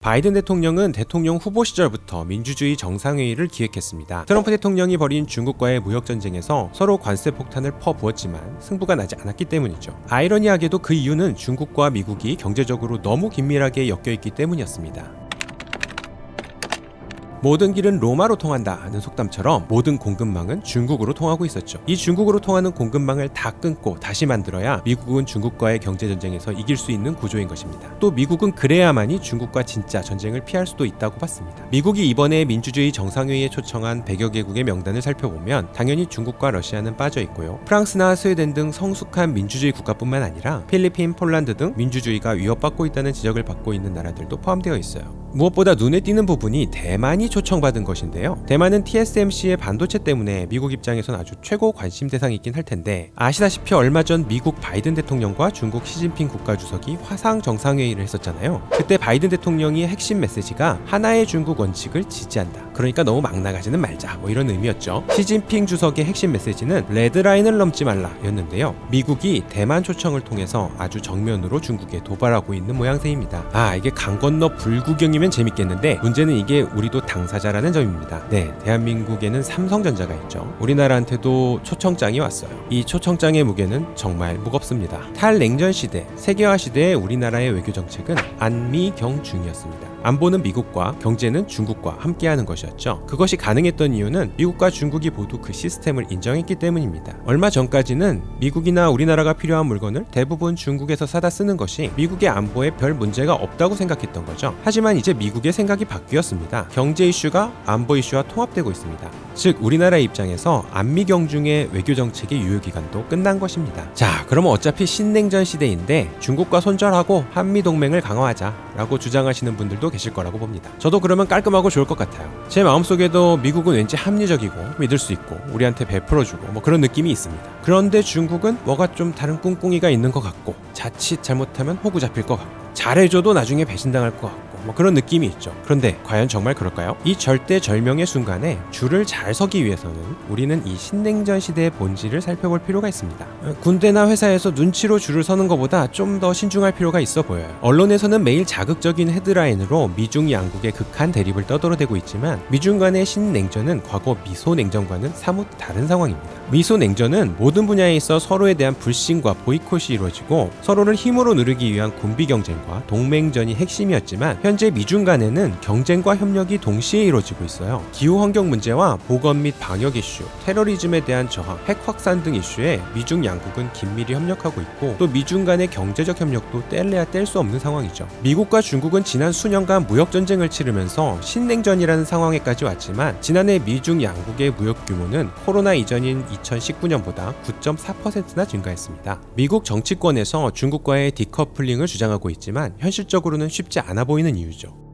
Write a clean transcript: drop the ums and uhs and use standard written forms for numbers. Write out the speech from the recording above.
바이든 대통령은 대통령 후보 시절부터 민주주의 정상회의를 기획했습니다. 트럼프 대통령이 벌인 중국과의 무역전쟁에서 서로 관세 폭탄을 퍼부었지만 승부가 나지 않았기 때문이죠. 아이러니하게도 그 이유는 중국과 미국이 경제적으로 너무 긴밀하게 엮여있기 때문이었습니다. 모든 길은 로마로 통한다 하는 속담처럼 모든 공급망은 중국으로 통하고 있었죠. 이 중국으로 통하는 공급망을 다 끊고 다시 만들어야 미국은 중국과의 경제전쟁에서 이길 수 있는 구조인 것입니다. 또 미국은 그래야만이 중국과 진짜 전쟁을 피할 수도 있다고 봤습니다. 미국이 이번에 민주주의 정상회의에 초청한 100여 개국의 명단을 살펴보면 당연히 중국과 러시아는 빠져 있고요. 프랑스나 스웨덴 등 성숙한 민주주의 국가뿐만 아니라 필리핀, 폴란드 등 민주주의가 위협받고 있다는 지적을 받고 있는 나라들도 포함되어 있어요. 무엇보다 눈에 띄는 부분이 대만이 초청받은 것인데요. 대만은 TSMC의 반도체 때문에 미국 입장에선 아주 최고 관심 대상이긴 할 텐데 아시다시피 얼마 전 미국 바이든 대통령과 중국 시진핑 국가주석이 화상 정상회의를 했었잖아요. 그때 바이든 대통령의 핵심 메시지가 하나의 중국 원칙을 지지한다. 그러니까 너무 막 나가지는 말자. 뭐 이런 의미였죠. 시진핑 주석의 핵심 메시지는 레드라인을 넘지 말라 였는데요. 미국이 대만 초청을 통해서 아주 정면으로 중국에 도발하고 있는 모양새입니다. 이게 강 건너 불구경이면 재밌겠는데 문제는 이게 우리도 당사자라는 점입니다. 네, 대한민국에는 삼성전자가 있죠. 우리나라한테도 초청장이 왔어요. 이 초청장의 무게는 정말 무겁습니다. 탈냉전 시대, 세계화 시대의 우리나라의 외교 정책은 안미경중이었습니다. 안보는 미국과 경제는 중국과 함께하는 것이었죠. 그것이 가능했던 이유는 미국과 중국이 모두 그 시스템을 인정했기 때문입니다. 얼마 전까지는 미국이나 우리나라가 필요한 물건을 대부분 중국에서 사다 쓰는 것이 미국의 안보에 별 문제가 없다고 생각했던 거죠. 하지만 이제 미국의 생각이 바뀌었습니다. 경제 이슈가 안보 이슈와 통합되고 있습니다. 즉 우리나라의 입장에서 안미경중의 외교정책의 유효기간도 끝난 것입니다. 자, 그러면 어차피 신냉전 시대인데 중국과 손절하고 한미동맹을 강화하자 라고 주장하시는 분들도 계실 거라고 봅니다. 저도 그러면 깔끔하고 좋을 것 같아요. 제 마음속에도 미국은 왠지 합리적이고 믿을 수 있고 우리한테 베풀어주고 뭐 그런 느낌이 있습니다. 그런데 중국은 뭐가 좀 다른 꿍꿍이가 있는 것 같고 자칫 잘못하면 호구 잡힐 것 같고 잘해줘도 나중에 배신당할 것 같고 뭐 그런 느낌이 있죠. 그런데 과연 정말 그럴까요? 이 절대절명의 순간에 줄을 잘 서기 위해서는 우리는 이 신냉전 시대의 본질을 살펴볼 필요가 있습니다. 군대나 회사에서 눈치로 줄을 서는 것보다 좀 더 신중할 필요가 있어 보여요. 언론에서는 매일 자극적인 헤드라인으로 미중 양국의 극한 대립을 떠들어대고 있지만 미중 간의 신냉전은 과거 미소냉전과는 사뭇 다른 상황입니다. 미소냉전은 모든 분야에 있어 서로에 대한 불신과 보이콧이 이루어지고 서로를 힘으로 누르기 위한 군비 경쟁과 동맹전이 핵심이었지만 현재 미중 간에는 경쟁과 협력이 동시에 이루어지고 있어요. 기후환경 문제와 보건 및 방역 이슈, 테러리즘에 대한 저항, 핵 확산 등 이슈에 미중 양국은 긴밀히 협력하고 있고 또 미중 간의 경제적 협력도 뗄래야 뗄 수 없는 상황이죠. 미국과 중국은 지난 수년간 무역전쟁을 치르면서 신냉전이라는 상황에까지 왔지만 지난해 미중 양국의 무역 규모는 코로나 이전인 2019년보다 9.4%나 증가했습니다. 미국 정치권에서 중국과의 디커플링을 주장하고 있지만 현실적으로는 쉽지 않아 보이는 이유죠.